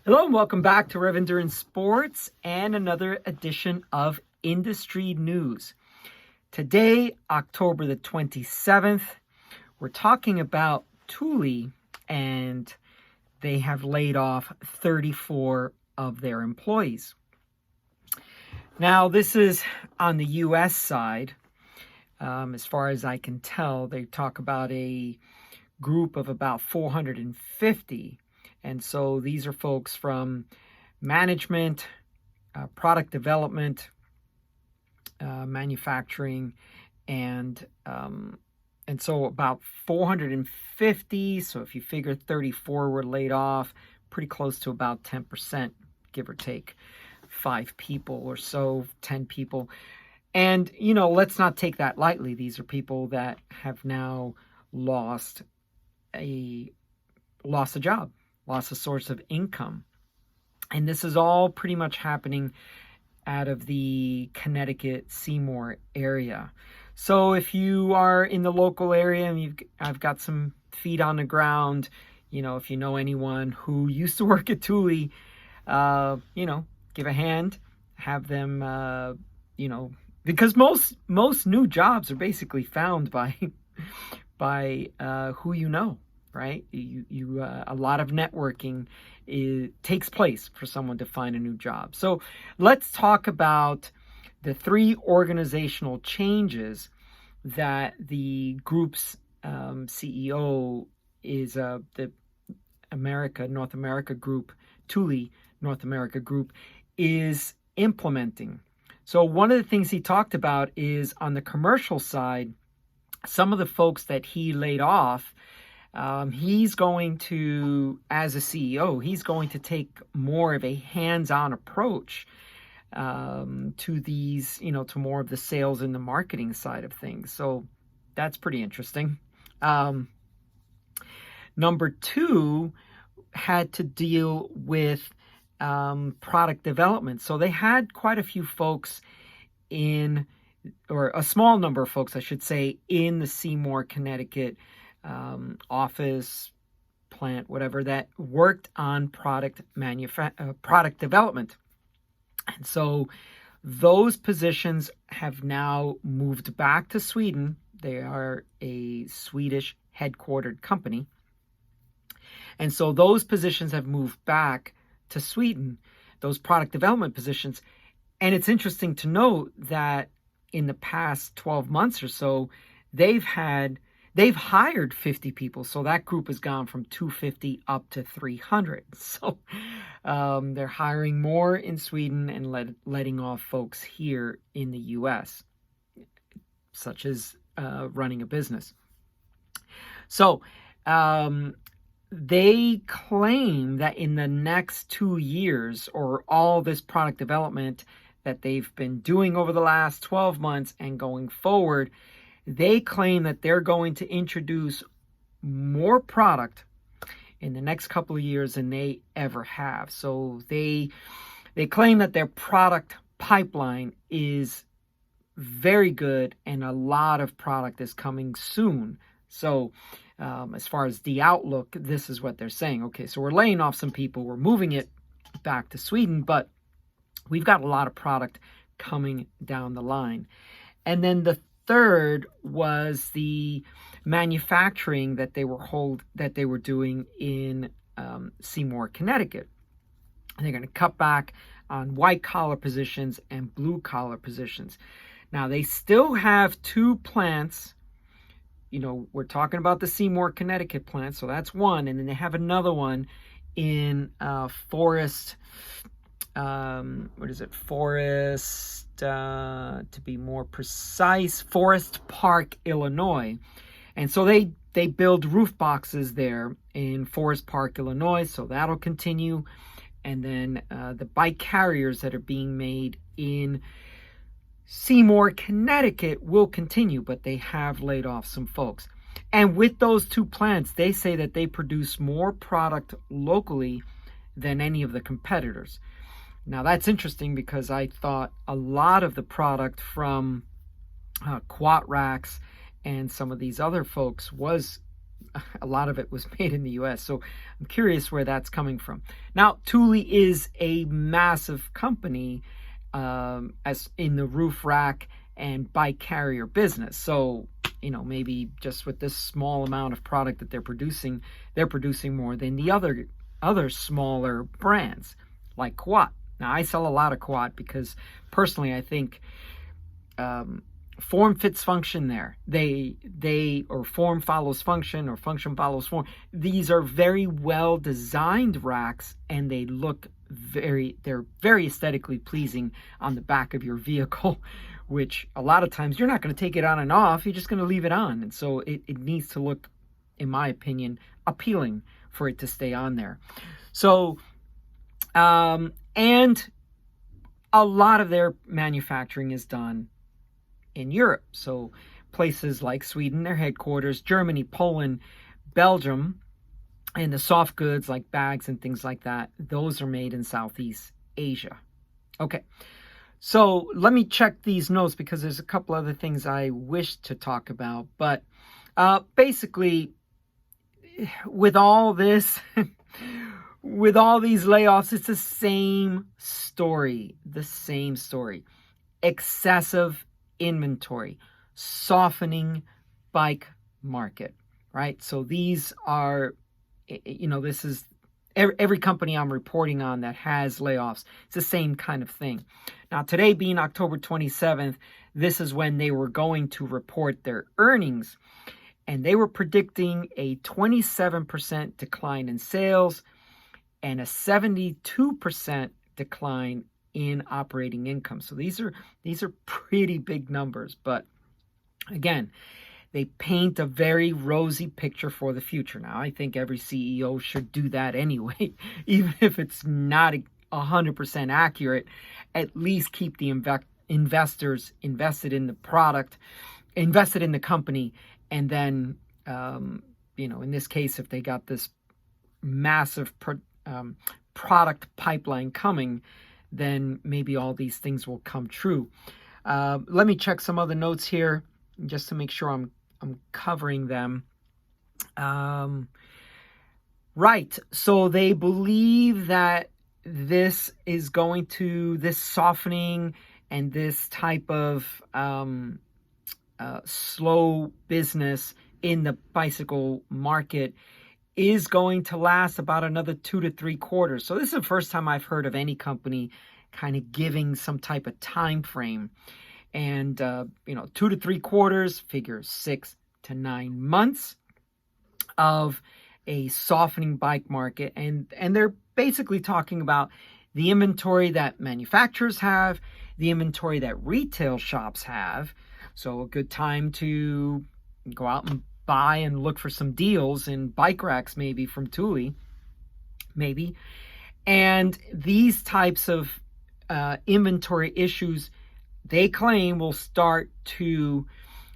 Hello and welcome back to Rev Endurance Sports and another edition of Industry News. Today, October the 27th, we're talking about Thule, and they have laid off 34 of their employees. Now, this is on the U.S. side. As far as I can tell, they talk about a group of about 450. And so these are folks from management, product development, manufacturing, and so about 450. So if you figure 34 were laid off, pretty close to about 10%, give or take 5 people or so, 10 people. And, let's not take that lightly. These are people that have now lost a job. Lost a source of income. And this is all pretty much happening out of the Connecticut Seymour area. So if you are in the local area and I've got some feet on the ground, if you know anyone who used to work at Thule, give a hand, have them, because most new jobs are basically found by who you know. Right? A lot of networking takes place for someone to find a new job. So let's talk about the 3 organizational changes that the group's CEO is the North America group, Thule North America group, is implementing. So one of the things he talked about is on the commercial side, some of the folks that he laid off, he's going to, as a CEO, he's going to take more of a hands-on approach to these, to more of the sales and the marketing side of things. So that's pretty interesting. Number 2 had to deal with product development. So they had quite a few folks or a small number of folks, I should say, in the Seymour, Connecticut office, plant, whatever, that worked on product development. And so those positions have now moved back to Sweden. They are a Swedish headquartered company. And so those positions have moved back to Sweden, those product development positions. And it's interesting to note that in the past 12 months or so, they've hired 50 people. So that group has gone from 250 up to 300. So they're hiring more in Sweden and letting off folks here in the U.S., such as running a business. So they claim that in the next 2 years, or all this product development that they've been doing over the last 12 months and going forward, they claim that they're going to introduce more product in the next couple of years than they ever have. So they claim that their product pipeline is very good and a lot of product is coming soon. So as far as the outlook, this is what they're saying. Okay, so we're laying off some people, we're moving it back to Sweden, but we've got a lot of product coming down the line. And then the third was the manufacturing that they were doing in Seymour, Connecticut. They're going to cut back on white collar positions and blue collar positions. Now they still have 2 plants. We're talking about the Seymour, Connecticut plant, so that's one, and then they have another one in Forest. To be more precise, Forest Park, Illinois. And so they build roof boxes there in Forest Park, Illinois, so that'll continue. And then the bike carriers that are being made in Seymour, Connecticut will continue, but they have laid off some folks. And with those 2 plants, they say that they produce more product locally than any of the competitors. Now, that's interesting because I thought a lot of the product from Quatrax and some of these other folks was a lot of it was made in the US. So I'm curious where that's coming from. Now, Thule is a massive company as in the roof rack and bike carrier business. So, maybe just with this small amount of product that they're producing more than the other smaller brands like Quat. Now, I sell a lot of Quat because personally I think form fits function there. Or form follows function, or function follows form. These are very well designed racks, and they look they're very aesthetically pleasing on the back of your vehicle, which a lot of times you're not going to take it on and off, you're just going to leave it on. And so it needs to look, in my opinion, appealing for it to stay on there. So, and a lot of their manufacturing is done in Europe. So places like Sweden, their headquarters, Germany, Poland, Belgium, and the soft goods like bags and things like that, those are made in Southeast Asia. Okay, so let me check these notes because there's a couple other things I wish to talk about. But basically, with all this, with all these layoffs, it's the same story. Excessive inventory, softening bike market, right? So these are, this is every company I'm reporting on that has layoffs. It's the same kind of thing. Now, today being October 27th, this is when they were going to report their earnings, and they were predicting a 27% decline in sales and a 72% decline in operating income. So these are pretty big numbers, but again, they paint a very rosy picture for the future. Now, I think every CEO should do that anyway, even if it's not 100% accurate. At least keep the investors invested in the product, invested in the company, and then, in this case, if they got this massive product pipeline coming, then maybe all these things will come true. Let me check some other notes here just to make sure I'm covering them. Right. So they believe that this softening and this type of slow business in the bicycle market is going to last about another 2 to 3 quarters. So this is the first time I've heard of any company kind of giving some type of time frame. And 2 to 3 quarters, figure 6 to 9 months of a softening bike market. And they're basically talking about the inventory that manufacturers have, the inventory that retail shops have. So a good time to go out and buy and look for some deals in bike racks, maybe from Thule, maybe. And these types of inventory issues, they claim, will start to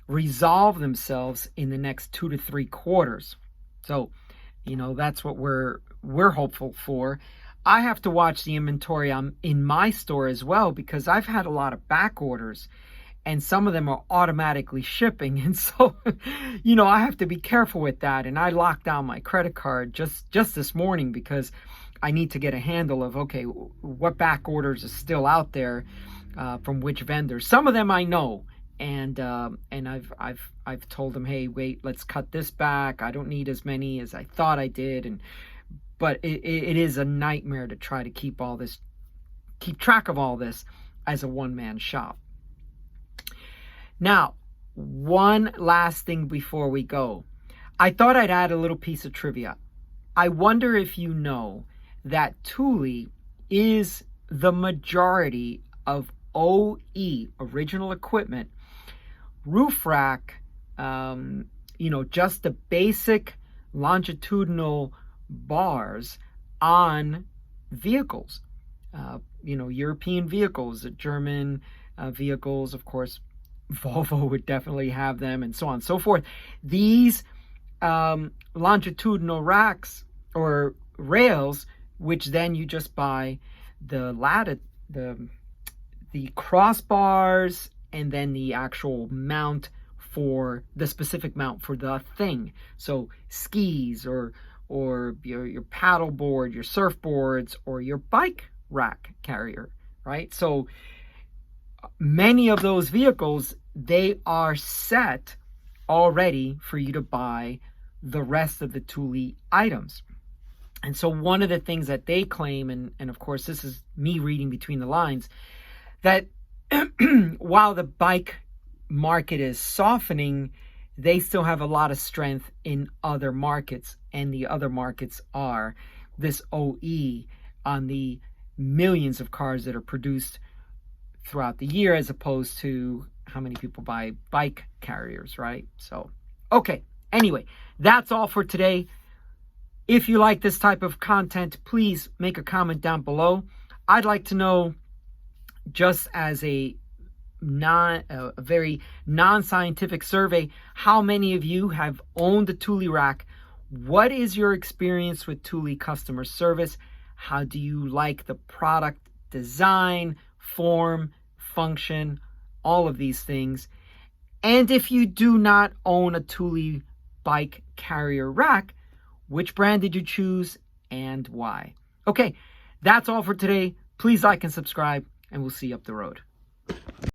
resolve themselves in the next 2 to 3 quarters. So, that's what we're hopeful for. I have to watch the inventory in my store as well, because I've had a lot of back orders, and some of them are automatically shipping. And so, I have to be careful with that. And I locked down my credit card just this morning because I need to get a handle of, okay, what back orders are still out there from which vendors. Some of them I know. And I've told them, hey, wait, let's cut this back. I don't need as many as I thought I did. But it is a nightmare to try to keep track of all this as a one-man shop. Now, one last thing before we go. I thought I'd add a little piece of trivia. I wonder if you know that Thule is the majority of OE, original equipment, roof rack, just the basic longitudinal bars on vehicles, European vehicles, German vehicles, of course, Volvo would definitely have them, and so on and so forth. These longitudinal racks or rails, which then you just buy the crossbars and then the actual mount for the specific mount for the thing. So skis or your paddle board, your surfboards, or your bike rack carrier, right? So many of those vehicles, they are set already for you to buy the rest of the Thule items. And so one of the things that they claim, and of course this is me reading between the lines, that while the bike market is softening, they still have a lot of strength in other markets, and the other markets are this OE on the millions of cars that are produced throughout the year, as opposed to how many people buy bike carriers, right? So, okay, anyway, that's all for today. If you like this type of content, please make a comment down below. I'd like to know, just as a very non-scientific survey, how many of you have owned a Thule rack? What is your experience with Thule customer service? How do you like the product design, form, function, all of these things? And if you do not own a Thule bike carrier rack, which brand did you choose and why? Okay, that's all for today. Please like and subscribe, and we'll see you up the road.